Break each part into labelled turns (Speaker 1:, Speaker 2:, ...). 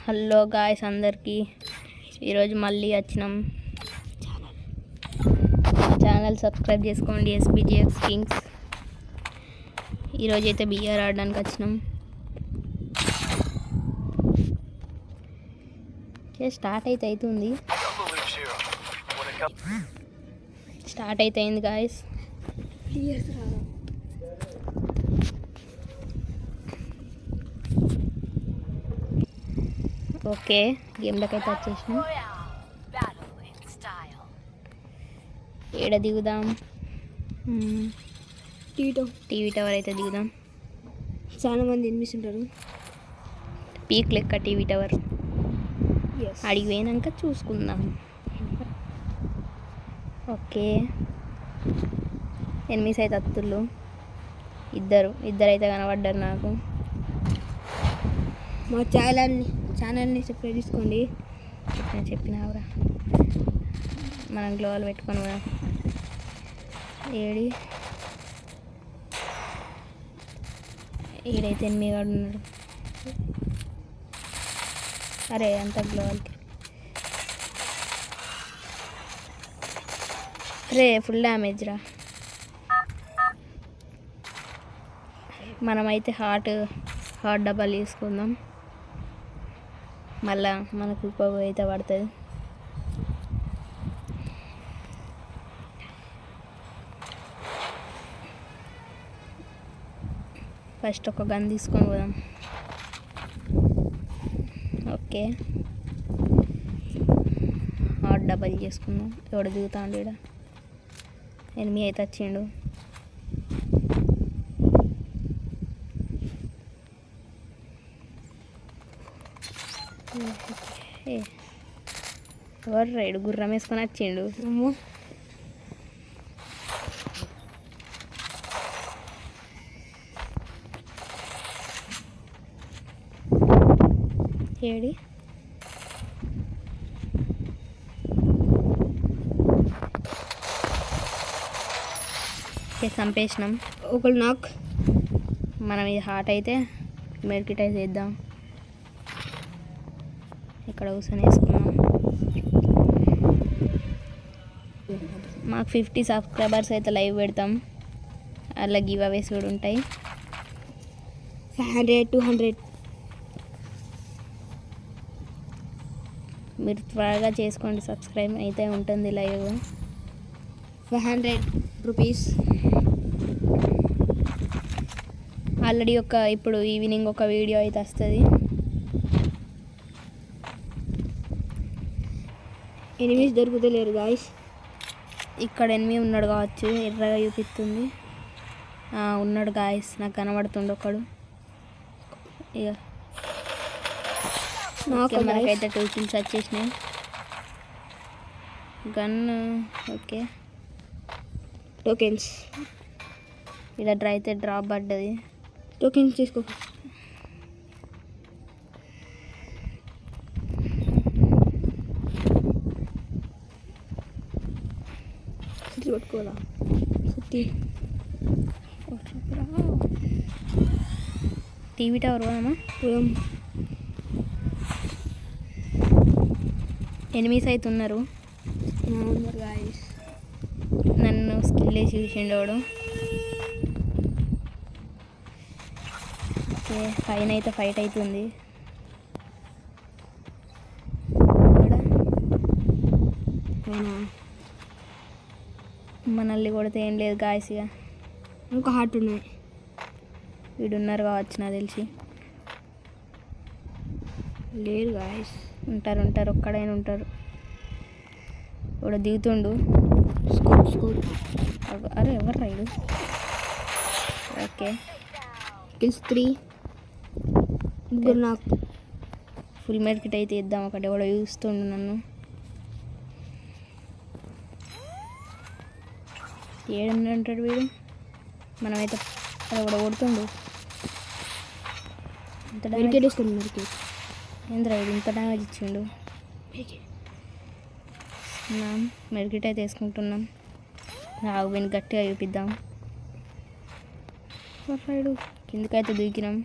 Speaker 1: Hello guys అందరికీ ఈరోజు మళ్ళీ వచ్చినాం. ఛానల్ సబ్స్క్రైబ్ చేసుకోండి, ఎస్బీజీఎక్స్ కింగ్స్. ఈరోజు అయితే బిఆర్ ఆడడానికి వచ్చినాం. స్టార్ట్ అయితే అవుతుంది గాయస్. ఓకే, గేమ్లోకి అయితే వచ్చేసినాం. ఏడ దిగుదాం? టీవీ టవర్ అయితే దిగుదాం.
Speaker 2: చాలా మంది ఎనిమిస్తుంటారు.
Speaker 1: పీక్ లెక్క టీవీ టవర్. అడిగి పోయినాక చూసుకుందాం. ఓకే, ఎనిమిస్ అయితే అత్తుళ్ళు ఇద్దరైతే కనబడ్డారు నాకు.
Speaker 2: మా ఛానల్ని సబ్స్క్రైబ్ చేసుకోండి.
Speaker 1: చెప్పినావురా, మనం గ్లోవల్ పెట్టుకొని పోదాం. ఈడైతే ఎనిమిది వాడు ఉన్నాడు. అరే అంత గ్లోవల్కి రే ఫుల్ డ్యామేజ్ రా. మనమైతే హార్ట్ డబ్బాలు తీసుకుందాం, మళ్ళా మనకు ఉపయోగం అయితే పడుతుంది. ఫస్ట్ ఒక గన్ తీసుకొని పోదాం. ఓకే, హార్ట్ డబ్బాలు చేసుకుందాం. ఎవడు దిగుతాడు? ఈడ ఎనిమిది అయితే వచ్చిండు. ఎవరు రైడు గుర్రం వేసుకొని వచ్చిండు. ఏడి చంపేసినాం.
Speaker 2: ఒకళ్ళు నాకు.
Speaker 1: మనం ఇది హార్ట్ అయితే మెడికిట్ అయితే వేద్దాం. ఇక్కడ కూర్చొని వేసుకున్నాం. మాకు 50 సబ్స్క్రైబర్స్ అయితే లైవ్ పెడతాం. అలా గివ్ అవేస్ కూడా ఉంటాయి.
Speaker 2: 500, 200
Speaker 1: మీరు త్వరగా చేసుకోండి. సబ్స్క్రైబ్ అయితే ఉంటుంది లైవ్.
Speaker 2: 500 రూపీస్.
Speaker 1: ఆల్రెడీ ఇప్పుడు ఈవినింగ్ ఒక వీడియో అయితే వస్తుంది.
Speaker 2: ఎనిమిస్ దొరుకుతలేరు గాయస్.
Speaker 1: ఇక్కడ ఎనిమిది ఉన్నాడు కావచ్చు, ఎర్రగా చూపిస్తుంది. ఉన్నాడు గాయస్, నాకు కనబడుతుండు ఒకడు. ఇక మనకైతే 2 kills వచ్చేసినాయి. Gun okay.
Speaker 2: టోకెన్స్
Speaker 1: ఇక్కడ అయితే డ్రాప్ పడ్డది.
Speaker 2: టోకెన్స్ తీసుకో. పట్టుకోవాలా?
Speaker 1: టీవీ టవర్ పోదామా? ఎనిమిస్ అయితే ఉన్నారు. నన్ను స్కిల్ వేసి చూసిండోడు. ఓకే, పైన అయితే ఫైట్ అవుతుంది. మనల్ని కొడితే ఏం లేదు గాయస్. ఇక
Speaker 2: ఇంకా హార్ట్ ఉన్నాయి.
Speaker 1: వీడున్నారు కావచ్చు నాకు తెలిసి.
Speaker 2: లేరు గాయస్.
Speaker 1: ఉంటారు ఒక్కడైనా ఉంటారు. ఇప్పుడు దిగుతుండు. అరే ఎవరు రైడు? Okay,
Speaker 2: kills 3. నాకు
Speaker 1: ఫుల్ మెడికిట్ అయితే ఇద్దాం. ఒకటి ఎవడో చూస్తుండు నన్ను. ఏడుంటాడు వీడు. మనమైతే అది కూడా కొడుతుండు. ఏంద్రా వీడు ఇంత డ్యామేజ్ ఇచ్చిండు. మెడికిట్ అయితే వేసుకుంటున్నాం. రాగు విని గట్టిగా చూపిద్దాం. రైడు కిందకైతే దూకినాం.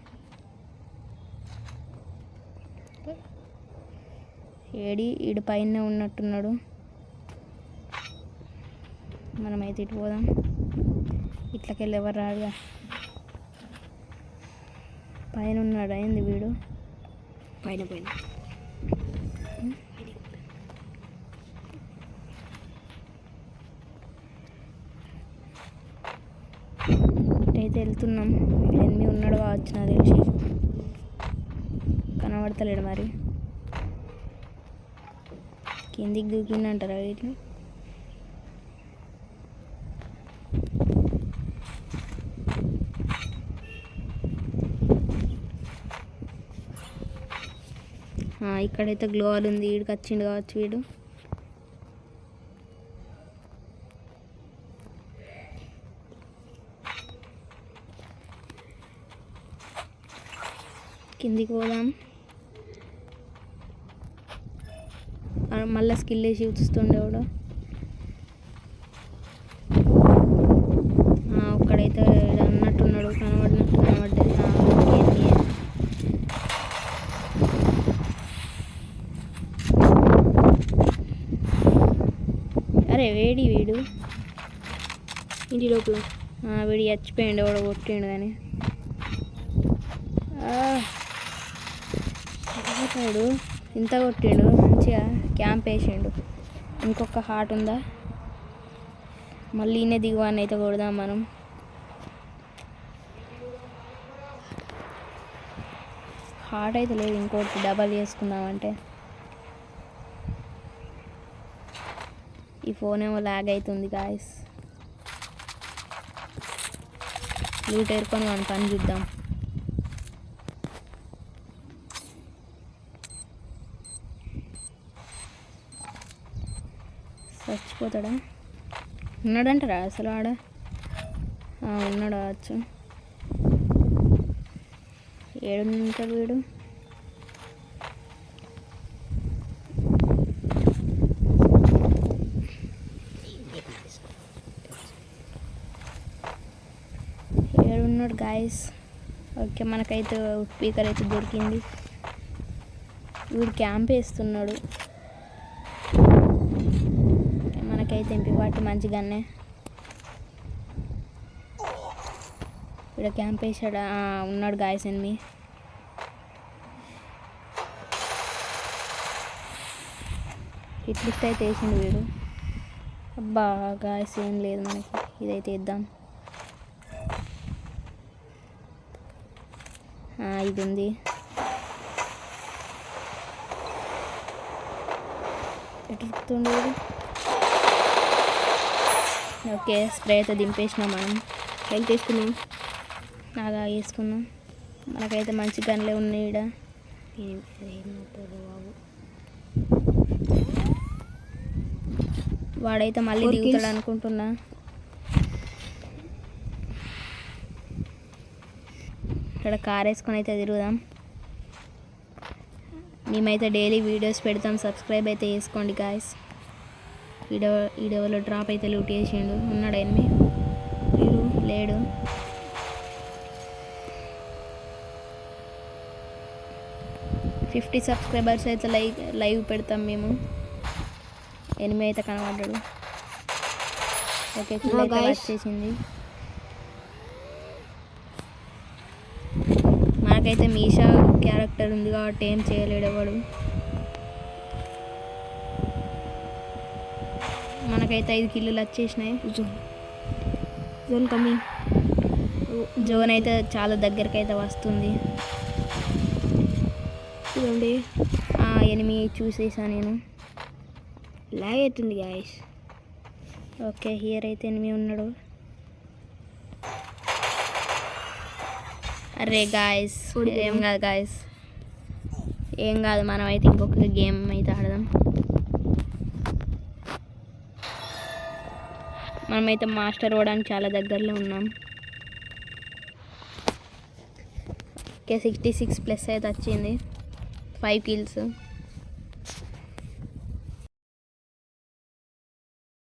Speaker 1: ఈడు పైన ఉన్నట్టున్నాడు. మనమైతే ఇటు పోదాం. ఇట్లకెళ్ళి ఎవరు రాడుగా. పైన ఉన్నాడు అయింది వీడు.
Speaker 2: పైన
Speaker 1: ఇటైతే వెళ్తున్నాం. ఎనిమిది ఉన్నాడు కావచ్చు నాకు తెలిసి. కనబడతలేడు మరి. కిందికి దూకిందంటారా వీటిని. ఇక్కడైతే గ్లోవర్ ఉంది. వీడికి వచ్చిండు కావచ్చు వీడు. కిందికి పోదాం. మళ్ళీ స్కిల్ వేసి చూస్తుండేవాడు. ఒక్కడైతే అన్నట్టున్నాడు. కనబడ్డది. అరే వీడు
Speaker 2: ఇంటి లోపల
Speaker 1: వీడు చచ్చిపోయిండు. వాడు కొట్టిండు కానీ చచ్చిపోతాడు. ఇంత కొట్టిండు. మంచిగా క్యాంప్ వేసిండు. ఇంకొక హార్ట్ ఉందా? మళ్ళీ ఈయన దిగువాన్ని అయితే కొడదాం మనం. హార్ట్ అయితే లేదు. ఇంకోటి డబల్ చేసుకుందామంటే ఈ ఫోన్ ఏమో లాగ్ అవుతుంది గాయస్. లూట్ ఏరుకొని మన పని చూద్దాం. చచ్చిపోతాడా? ఉన్నాడంటారా అసలు ఆడ? ఉన్నాడు కావచ్చు. ఏడుంటాడు వీడు? ఏడున్నాడు గాయస్? ఓకే, మనకైతే స్పీకర్ అయితే దొరికింది. వీడు క్యాంప్ వేస్తున్నాడు. మనకైతే ఎంపీ మంచిగానే ఇక్కడ క్యాంప్ వేసాడు. ఉన్నాడు గాయస్ ఎనిమి. హిట్ లిస్ట్ అయితే వేసిండు వీడు. అబ్బా గాయస్ ఏం లేదు మనకి. ఇదైతే ఇద్దాం. ఇది ఉంది. ఎట్లుండే. ఓకే, స్ప్రే అయితే దింపేసినాం మనం.
Speaker 2: హెల్త్ తీసుకున్నాం.
Speaker 1: నాగా వేసుకున్నాం. మనకైతే మంచి గన్లే ఉన్నాయి ఈడ. వాడైతే మళ్ళీ దిగుతాడు అనుకుంటున్నా. ఇక్కడ కార్ వేసుకొని అయితే తిరుగుదాం. మేమైతే డైలీ వీడియోస్ పెడతాం. సబ్స్క్రైబ్ అయితే చేసుకోండి గాయస్. వీడియోలో డ్రాప్ అయితే లూట్ చేసిండు. ఉన్నాడు ఎనిమి? లేడు. $50 సబ్స్క్రైబర్స్ అయితే లైవ్ పెడతాం మేము. ఎనిమి అయితే కనబడ్డాడు. ఓకే, కిల్ అయితే వచ్చేసింది. మనకైతే మీషా క్యారెక్టర్ ఉంది కాబట్టి ఏం చేయలేడు ఎవడు. మనకైతే 5 కిల్లులు వచ్చేసినాయి.
Speaker 2: Zone coming.
Speaker 1: జోన్ అయితే చాలా దగ్గరికి అయితే వస్తుంది.
Speaker 2: చూడండి,
Speaker 1: ఎనిమి చూసేసా నేను.
Speaker 2: లాగ్ అవుతుంది గాయస్.
Speaker 1: ఓకే, హియర్ అయితే ఎనిమి ఉన్నాడు. అరే గాయస్, ఏం కాదు గాయస్, ఏం కాదు. మనం అయితే ఇంకొక గేమ్ అయితే ఆడదాం. మనమైతే మాస్టర్ అవ్వడానికి చాలా దగ్గరలో ఉన్నాం. ఓకే, 66+ అయితే వచ్చింది. 5 kills.